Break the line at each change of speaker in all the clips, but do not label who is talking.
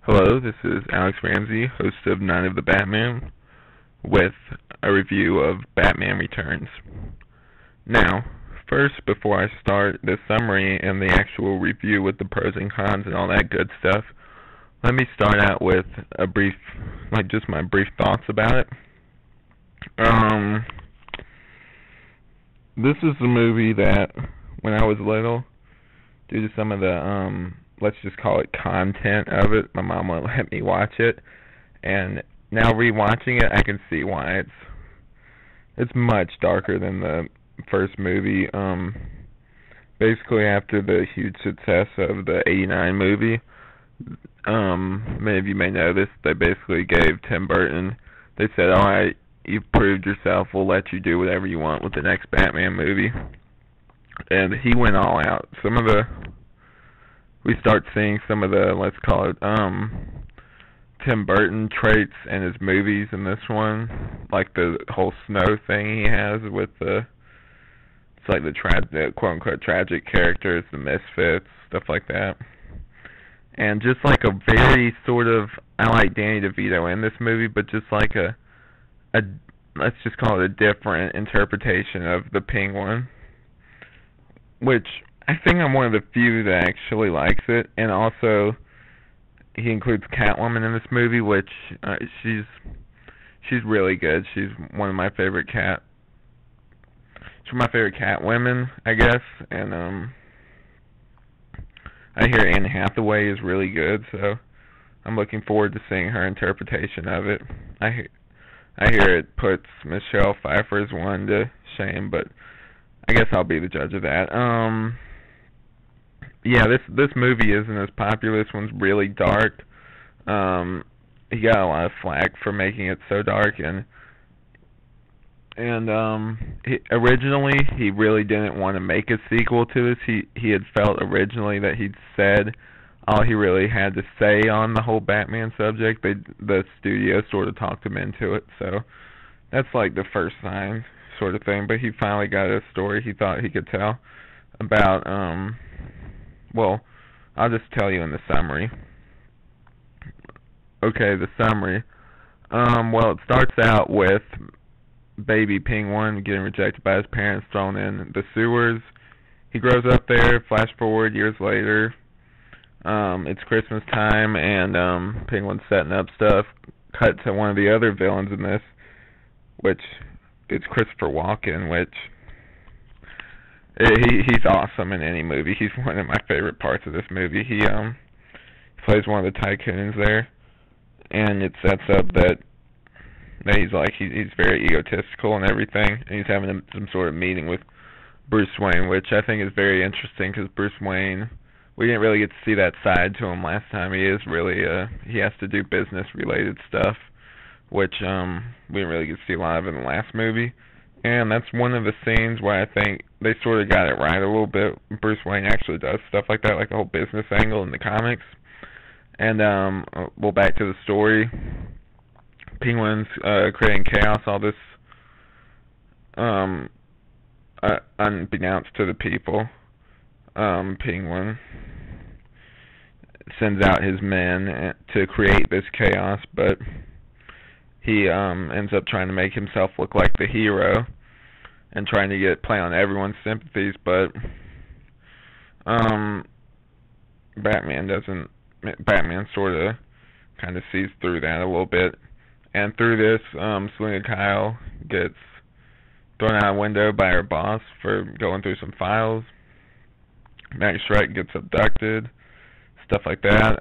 Hello, this is Alex Ramsey, host of Night of the Batman, with a review of Batman Returns. Now, first, before I start the summary and the actual review with the pros and cons and all that good stuff, let me start out with a brief, just my brief thoughts about it. This is a movie that, when I was little, due to some of the, let's just call it content of it, my mom wouldn't let me watch it, and now rewatching it, I can see why. It's much darker than the first movie. Basically, after the huge success of the '89 movie, many of you may know this, they basically gave Tim Burton, they said, alright, you've proved yourself, we'll let you do whatever you want with the next Batman movie. And he went all out. We start seeing some of the, let's call it, Tim Burton traits in his movies in this one, like the whole snow thing he has with it's like the quote-unquote tragic characters, the misfits, stuff like that. And just like a very sort of, I like Danny DeVito in this movie, but just like a let's just call it a different interpretation of the Penguin, which I think I'm one of the few that actually likes it. And also, he includes Catwoman in this movie, which she's really good. She's one of my favorite Catwomen, I guess. And I hear Anne Hathaway is really good, so I'm looking forward to seeing her interpretation of it. I hear it puts Michelle Pfeiffer's one to shame, but I guess I'll be the judge of that. Yeah, this movie isn't as popular. This one's really dark. He got a lot of flack for making it so dark, and originally he really didn't want to make a sequel to this. He had felt originally that he'd said all he really had to say on the whole Batman subject. The studio sort of talked him into it, so that's like the first sign sort of thing. But he finally got a story he thought he could tell about, well, I'll just tell you in the summary. Okay, the summary. Well, it starts out with baby Penguin getting rejected by his parents, thrown in the sewers. He grows up there, flash forward years later. It's Christmas time, and Penguin's setting up stuff. Cut to one of the other villains in this, which is Christopher Walken, which he's awesome in any movie. He's one of my favorite parts of this movie. He plays one of the tycoons there, and it sets up that he's very egotistical and everything, and he's having some sort of meeting with Bruce Wayne, which I think is very interesting because Bruce Wayne, we didn't really get to see that side to him last time. He has to do business related stuff, which we didn't really get to see a lot of in the last movie. And that's one of the scenes where I think they sort of got it right a little bit. Bruce Wayne actually does stuff like that, like the whole business angle in the comics. And well, back to the story. Penguin's creating chaos, all this unbeknownst to the people. Penguin sends out his men to create this chaos, but he ends up trying to make himself look like the hero and trying to play on everyone's sympathies, but Batman sort of kind of sees through that a little bit. And through this, Selina Kyle gets thrown out a window by her boss for going through some files. Max Shrek gets abducted, stuff like that.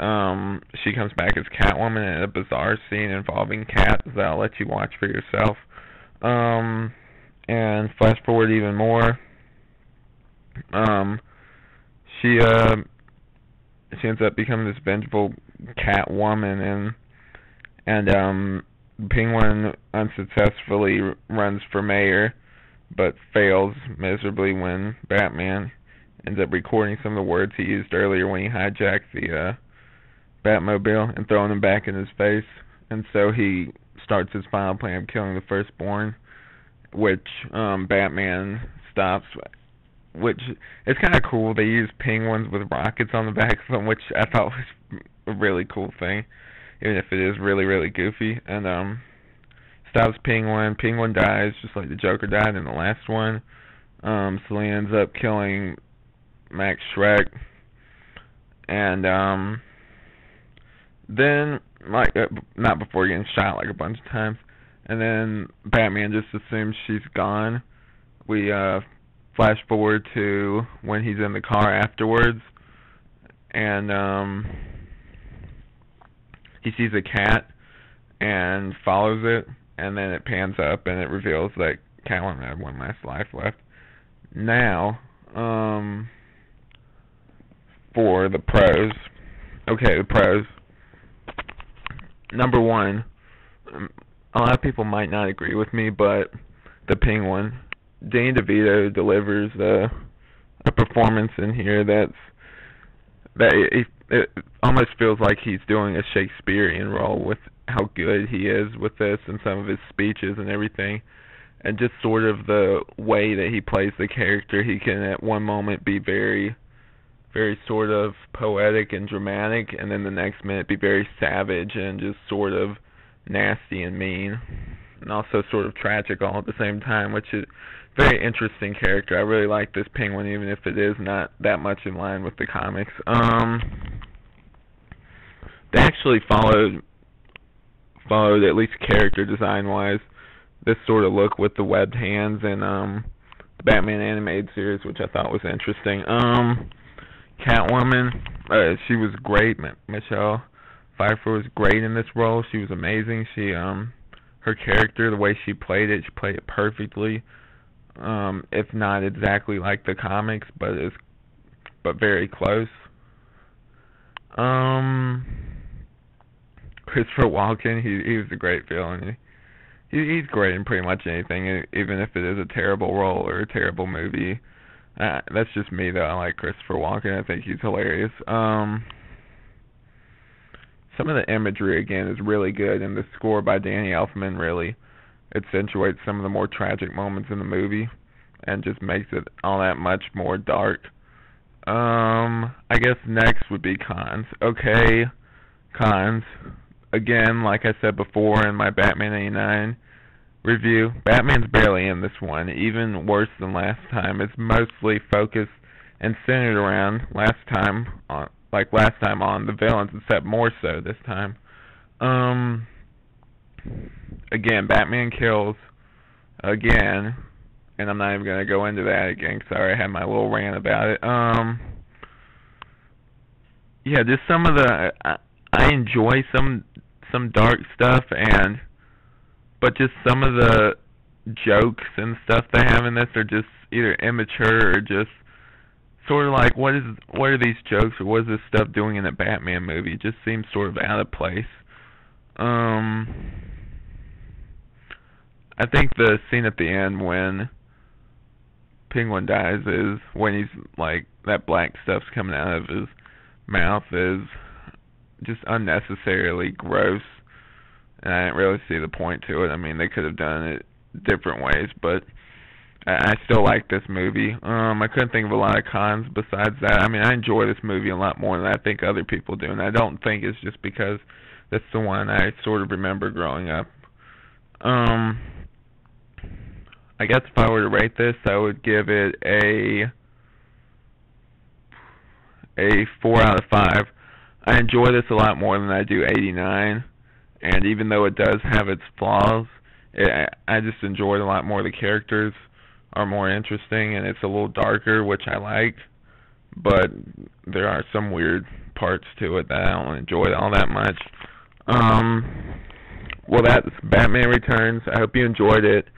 She comes back as Catwoman in a bizarre scene involving cats that I'll let you watch for yourself. And flash forward even more. She ends up becoming this vengeful Catwoman, and Penguin unsuccessfully runs for mayor, but fails miserably when Batman ends up recording some of the words he used earlier when he hijacked the Batmobile and throwing them back in his face. And so he starts his final plan of killing the firstborn, which Batman stops which it's kind of cool. They use penguins with rockets on the back of them, which I thought was a really cool thing, even if it is really, really goofy. And stops Penguin. Penguin dies, just like the Joker died in the last one. So he ends up killing Max Schreck, and then not before getting shot like a bunch of times. And then Batman just assumes she's gone. We flash forward to when he's in the car afterwards, and he sees a cat and follows it, and then it pans up and it reveals that Catwoman had one last life left. Now, for the pros. Okay, the pros. Number one, a lot of people might not agree with me, but the Penguin, Danny DeVito delivers a performance in here that it almost feels like he's doing a Shakespearean role with how good he is with this and some of his speeches and everything, and just sort of the way that he plays the character. He can at one moment be very, very sort of poetic and dramatic, and then the next minute be very savage and just sort of nasty and mean, and also sort of tragic all at the same time, which is a very interesting character. I really like this Penguin, even if it is not that much in line with the comics. They actually followed at least character design wise this sort of look with the webbed hands in the Batman animated series, which I thought was interesting. Catwoman, she was great. Michelle Pfeiffer was great in this role. She was amazing. She her character, the way she played it perfectly. If not exactly like the comics, but very close. Christopher Walken, he was a great villain. He's great in pretty much anything, even if it is a terrible role or a terrible movie. That's just me, though. I like Christopher Walken. I think he's hilarious. Some of the imagery, again, is really good, and the score by Danny Elfman really accentuates some of the more tragic moments in the movie and just makes it all that much more dark. I guess next would be cons. Okay, cons. Again, like I said before in my Batman 89 review, Batman's barely in this one, even worse than last time. It's mostly focused and centered around last time on the villains, except more so this time. Again, Batman kills again, and I'm not even going to go into that again. Sorry, I had my little rant about it. Yeah, just some of the I enjoy some dark stuff, but just some of the jokes and stuff they have in this are just either immature or just sort of like, what are these jokes, or what is this stuff doing in a Batman movie? It just seems sort of out of place. I think the scene at the end when Penguin dies is when he's like, that black stuff's coming out of his mouth is just unnecessarily gross, and I didn't really see the point to it. I mean, they could have done it different ways, but I still like this movie. I couldn't think of a lot of cons besides that. I mean, I enjoy this movie a lot more than I think other people do, and I don't think it's just because that's the one I sort of remember growing up. I guess if I were to rate this, I would give it a 4 out of 5. I enjoy this a lot more than I do 89, and even though it does have its flaws, I just enjoy it a lot more. The characters are more interesting, and it's a little darker, which I like, but there are some weird parts to it that I don't enjoy all that much. Well, that's Batman Returns. I hope you enjoyed it.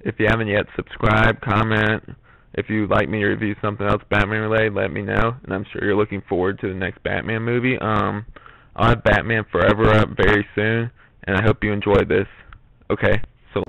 If you haven't yet, subscribe, comment. If you'd like me to review something else Batman related, let me know, and I'm sure you're looking forward to the next Batman movie. I'll have Batman Forever up very soon, and I hope you enjoyed this. Okay, so